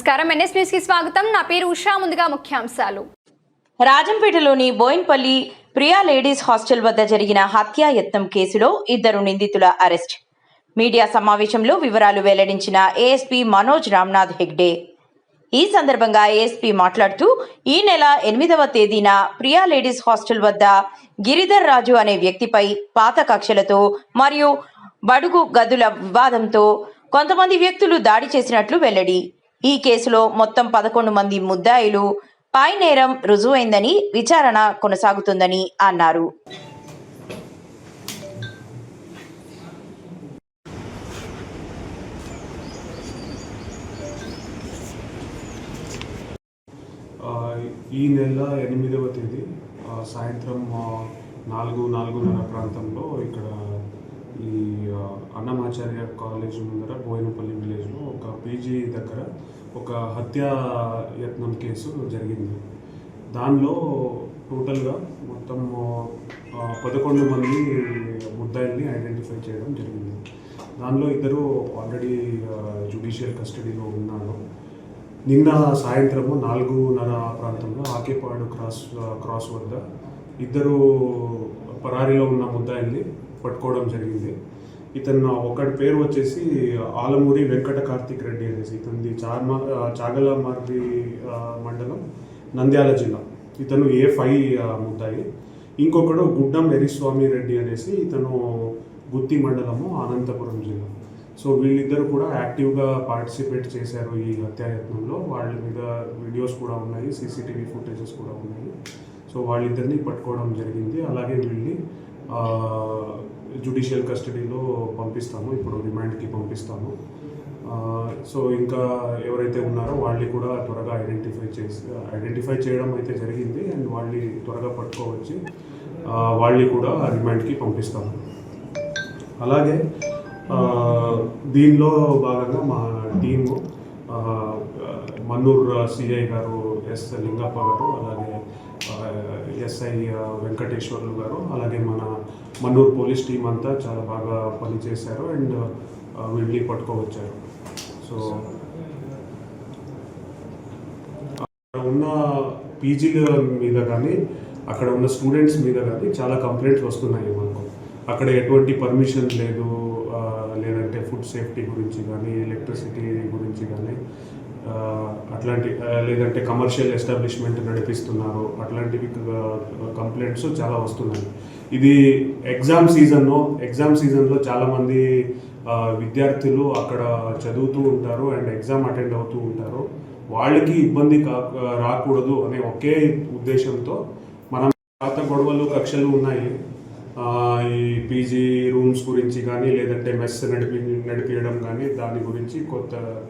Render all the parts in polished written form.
నమస్కారం NS news కి స్వాగతం. నా పేరు ఉషా. ముందుగా ముఖ్యాంశాలు. రాజంపేటలోని బోయిన్పల్లి ప్రియా లేడీస్ హాస్టల్ వద్ద జరిగిన హత్యాయత్నం కేసులో 2 నిందితుల అరెస్ట్. మీడియా సమావేశంలో వివరాలు వెల్లడించిన ఏఎస్పీ మనోజ్ రామ్నాథ్ హెగ్డే. ఈ సందర్భంగా ఏఎస్పీ మాట్లాడుతూ ఈ నెల 8వ తేదీన ప్రియా లేడీస్ హాస్టల్ వద్ద గిరిధర్ రాజు అనే వ్యక్తిపై పాత కక్షలతో మరియు బడుగు గదుల వివాదంతో కొంతమంది వ్యక్తులు దాడి చేసినట్లు వెల్లడి. ఈ కేసులో మొత్తం 11 మంది ముద్దాయిలు పై నేరం రుజువైందని విచారణ కొనసాగుతుందని అన్నారు. ఈ నెల 8వ తేదీ సాయంత్రం 4:30 ప్రాంతంలో ఇక్కడ ఈ అన్నమాచార్య కాలేజ్ ముందర బోయినపల్లి విలేజ్లో ఒక పీజీ దగ్గర ఒక హత్యాయత్నం కేసు జరిగింది. దానిలో టోటల్గా మొత్తం 11 మంది ముద్దాయిల్ని ఐడెంటిఫై చేయడం జరిగింది. దానిలో 2 ఆల్రెడీ జ్యుడిషియల్ కస్టడీలో ఉన్నారు. నిన్న సాయంత్రము 4:30 ప్రాంతంలో ఆకేపాడు క్రాస్ వద్ద 2 పరారీలో ఉన్న ముద్దాయిల్ని పట్టుకోవడం జరిగింది. ఇతను ఒకటి పేరు వచ్చేసి ఆలమూరి వెంకట కార్తిక్ రెడ్డి అనేసి, ఇతనిది చాగలమర్రి మండలం, నంద్యాల జిల్లా. ఇతను A5 ముద్దాయి. ఇంకొకడు గుడ్డం ఎరిస్వామి రెడ్డి అనేసి, ఇతను గుత్తి మండలము, అనంతపురం జిల్లా. సో వీళ్ళిద్దరు కూడా యాక్టివ్గా పార్టిసిపేట్ చేశారు ఈ హత్యాయత్నంలో. వాళ్ళ మీద వీడియోస్ కూడా ఉన్నాయి, CCTV ఫుటేజెస్ కూడా ఉన్నాయి. సో వాళ్ళిద్దరిని పట్టుకోవడం జరిగింది. అలాగే వీళ్ళని జ్యుడిషియల్ కస్టడీలో పంపిస్తాము, ఇప్పుడు రిమాండ్కి పంపిస్తాము. సో ఇంకా ఎవరైతే ఉన్నారో వాళ్ళని కూడా త్వరగా ఐడెంటిఫై చేయడం అయితే జరిగింది. అండ్ వాళ్ళని త్వరగా పట్టుకోవచ్చి వాళ్ళని కూడా రిమాండ్కి పంపిస్తాము. అలాగే దీనిలో భాగంగా మా టీము మన్నూరు సిఐ గారు ఎస్ లింగప్ప గారు, అలాగే SI వెంకటేశ్వర్లు గారు, అలాగే మన మన్నూరు పోలీస్ టీం అంతా చాలా బాగా పనిచేశారు అండ్ వీళ్ళని పట్టుకోవచ్చారు. సో ఉన్న పీజీల మీద కానీ అక్కడ ఉన్న స్టూడెంట్స్ మీద కానీ చాలా కంప్లైంట్స్ వస్తున్నాయి మనకు. అక్కడ ఎటువంటి పర్మిషన్ లేదు, లేదంటే ఫుడ్ సేఫ్టీ గురించి కానీ, ఎలక్ట్రిసిటీ గురించి కానీ, అట్లాంటి లేదంటే కమర్షియల్ ఎస్టాబ్లిష్మెంట్ నడిపిస్తున్నారు, అట్లాంటివి కంప్లైంట్స్ చాలా వస్తున్నాయి. ఇది ఎగ్జామ్ సీజన్లో చాలామంది విద్యార్థులు అక్కడ చదువుతూ ఉంటారు అండ్ ఎగ్జామ్ అటెండ్ అవుతూ ఉంటారు. వాళ్ళకి ఇబ్బంది రాకూడదు అనే ఒకే ఉద్దేశంతో మనం పాత గొడవలు కక్షలు ఉన్నాయి. ఈ పీజీ రూమ్స్ గురించి కానీ, లేదంటే మెస్ నడిపించడం కానీ, దాని గురించి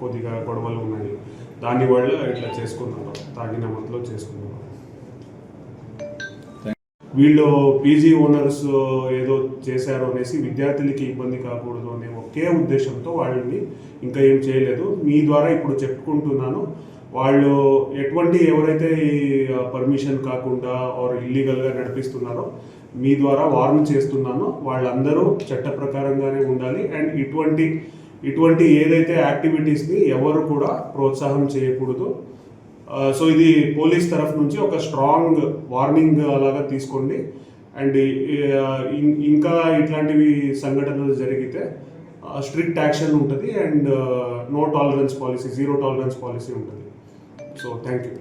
కొద్దిగా గొడవలు ఉన్నాయి. దానివల్ల ఇట్లా చేసుకున్నారు, తాగిన మత్తులో చేసుకున్నారు. వీళ్ళు పీజీ ఓనర్స్ ఏదో చేశారు అనేసి విద్యార్థులకి ఇబ్బంది కాకూడదు అనే ఒకే ఉద్దేశంతో వాళ్ళని ఇంకా ఏం చేయలేదు. మీ ద్వారా ఇప్పుడు చెప్పుకుంటున్నాను, వాళ్ళు ఎవరైతే ఈ పర్మిషన్ కాకుండా ఆర్ ఇల్లీగల్గా నడిపిస్తున్నారో మీ ద్వారా వార్న్ చేస్తున్నానో వాళ్ళందరూ చట్ట ప్రకారంగానే ఉండాలి. అండ్ ఇటువంటి ఏదైతే యాక్టివిటీస్ని ఎవరు కూడా ప్రోత్సాహం చేయకూడదు. సో ఇది పోలీస్ తరఫు నుంచి ఒక స్ట్రాంగ్ వార్నింగ్ అలాగా తీసుకోండి. అండ్ ఇంకా ఇట్లాంటివి సంఘటనలు జరిగితే స్ట్రిక్ట్ యాక్షన్ ఉంటుంది and no tolerance policy, 0 tolerance policy ఉంటుంది. So thank you.